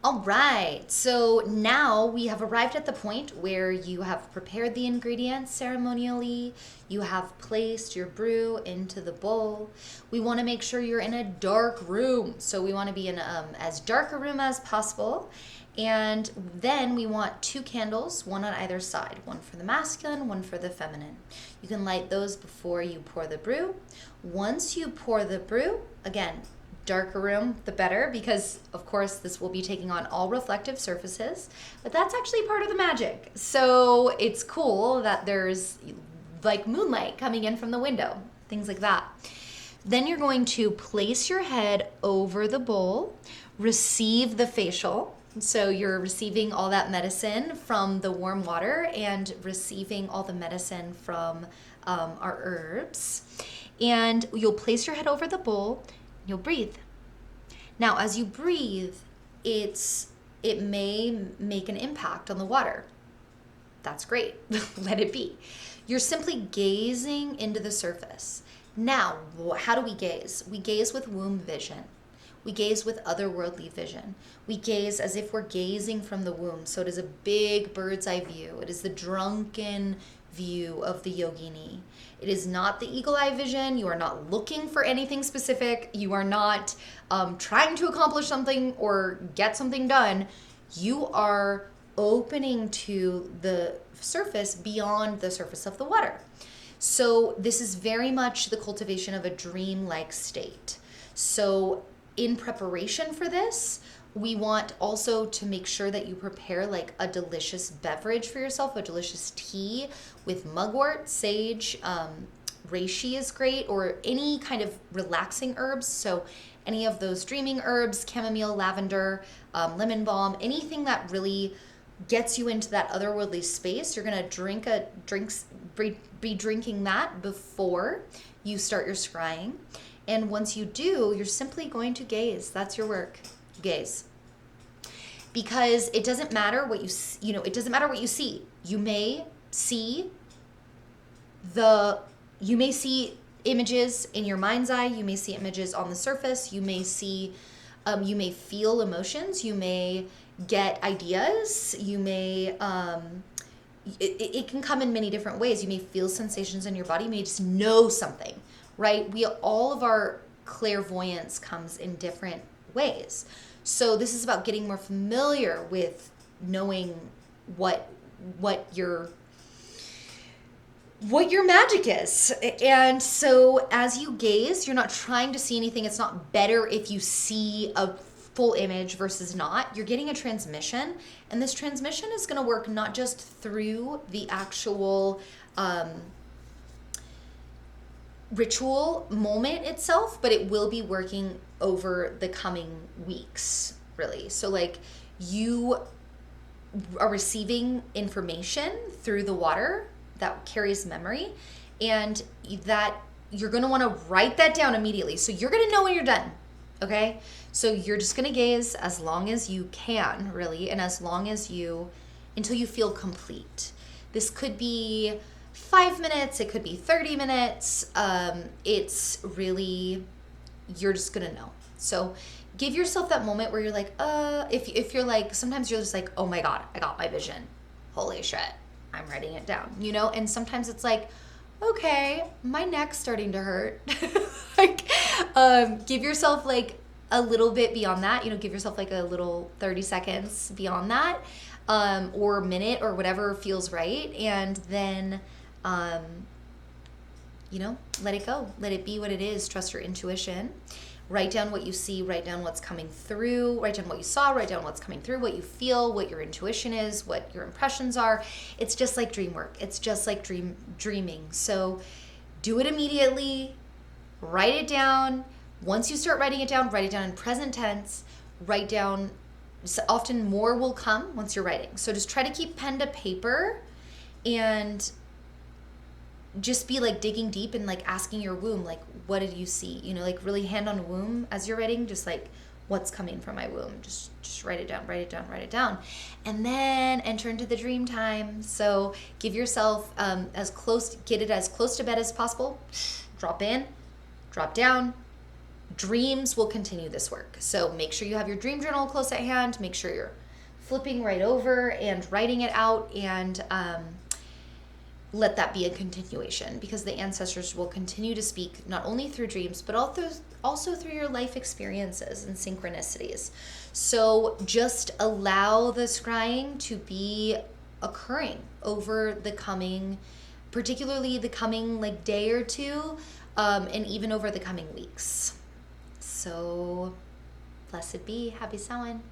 All right, so now we have arrived at the point where you have prepared the ingredients ceremonially, you have placed your brew into the bowl. We want to make sure you're in a dark room, so we want to be in as dark a room as possible. And then we want two candles, one on either side, one for the masculine, one for the feminine. You can light those before you pour the brew. Once you pour the brew, again, darker room, the better, because of course this will be taking on all reflective surfaces, but that's actually part of the magic. So it's cool that there's like moonlight coming in from the window, things like that. Then you're going to place your head over the bowl, receive the facial. So you're receiving all that medicine from the warm water and receiving all the medicine from our herbs. And you'll place your head over the bowl. You'll breathe. Now, as you breathe, it may make an impact on the water. That's great. Let it be. You're simply gazing into the surface. Now, how do we gaze? We gaze with womb vision. We gaze with otherworldly vision. We gaze as if we're gazing from the womb. So it is a big bird's eye view. It is the drunken view of the yogini. It is not the eagle eye vision. You are not looking for anything specific. You are not trying to accomplish something or get something done. You are opening to the surface beyond the surface of the water. So this is very much the cultivation of a dream-like state. So in preparation for this, we want also to make sure that you prepare like a delicious beverage for yourself, a delicious tea with mugwort, sage, reishi is great, or any kind of relaxing herbs. So any of those dreaming herbs, chamomile, lavender, lemon balm, anything that really gets you into that otherworldly space. You're gonna be drinking that before you start your scrying. And once you do, you're simply going to gaze. That's your work. Gaze. Because it doesn't matter what it doesn't matter what you see. You may see images in your mind's eye. You may see images on the surface. You may see, you may feel emotions. You may get ideas. You may, it can come in many different ways. You may feel sensations in your body. You may just know something, right? All of our clairvoyance comes in different ways. So this is about getting more familiar with knowing what your magic is. And so as you gaze, you're not trying to see anything. It's not better if you see a full image versus not. You're getting a transmission, and this transmission is going to work not just through the actual ritual moment itself, but it will be working over the coming weeks, really. So like you are receiving information through the water that carries memory, and that you're going to want to write that down immediately. So you're going to know when you're done. Okay? So you're just going to gaze as long as you can, really, and until you feel complete. This could be 5 minutes, it could be 30 minutes. It's really, you're just gonna know. So give yourself that moment where you're like, if you're like, sometimes you're just like, oh my God, I got my vision. Holy shit, I'm writing it down, And sometimes it's like, okay, my neck's starting to hurt. Like, give yourself like a little bit beyond that, give yourself like a little 30 seconds beyond that, or a minute or whatever feels right. And then, let it go. Let it be what it is. Trust your intuition. Write down what you see. Write down what's coming through. Write down what you saw. Write down what's coming through, what you feel, what your intuition is, what your impressions are. It's just like dream work. It's just like dreaming. So do it immediately. Write it down. Once you start writing it down in present tense. Write down. Often more will come once you're writing. So just try to keep pen to paper and just be like digging deep and like asking your womb, like, what did you see? Like really hand on womb as you're writing, just like what's coming from my womb. Just write it down. And then enter into the dream time. So give yourself get it as close to bed as possible. Drop in, drop down, Dreams will continue this work. So make sure you have your dream journal close at hand. Make sure you're flipping right over and writing it out, and let that be a continuation, because the ancestors will continue to speak not only through dreams, but also through your life experiences and synchronicities. So just allow the scrying to be occurring over the coming, particularly the coming like day or two, and even over the coming weeks. So blessed be. Happy Samhain.